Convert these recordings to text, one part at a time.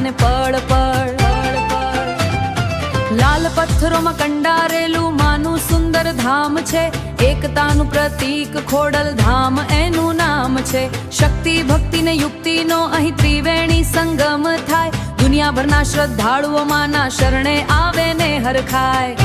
જાણે પળ પળ. લાલ પથ્થરોમાં કંડારેલું માનું સુંદર ધામ છે. એકતાનું પ્રતીક ખોડલ ધામ એનું નામ છે. શક્તિ ભક્તિ ને યુક્તિનો અહીં ત્રિવેણી સંગમ થાય. દુનિયાભરના શ્રદ્ધાળુઓ માના શરણે આવે ને હરખાય.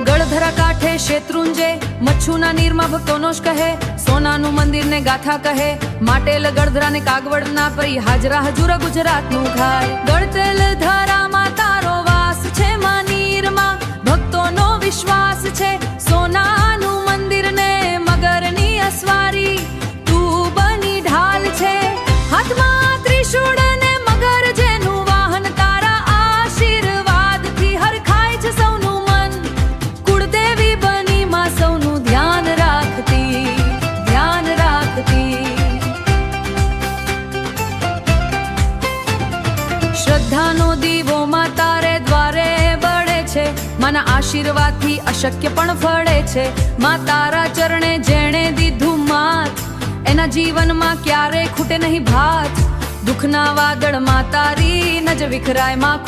ગળધરા કાંઠે શેત્રુંજય મચ્છુના નીરમાં ભક્તોનો જ કહે. સોનાનું મંદિર ને ગાથા કહે. માટેલ ગળધરા ને કાગવડના પરી હાજરા હજુરા ગુજરાતનું ખાય. ગળતેલ ધરામાં તારો વાસ છે માં નીરમાં. ભક્તોનો વિશ્વાસ છે સોનાનું મંદિર ને મગરની અસવારી તું બની ઢાલ છે. હાથમાં ત્રિશૂળ ને મગર જેનું વાહન તારા આશીર્વાદથી હરખાય છે સૌનું મન. કુળદેવી બની માં સૌનું ધ્યાન રાખતી, ધ્યાન રાખતી. શ્રદ્ધાનો દીવો માં તારે દ્વારે બળે છે. માના આશીર્વાદથી અશક્ય પણ ફળે છે. માં તારા ચરણે જેણે દીધું માત એના જીવનમાં ક્યારે ખૂટે નહીં ભાત. દુઃખના વાદળમાં તારી નજ વિખરાય માં.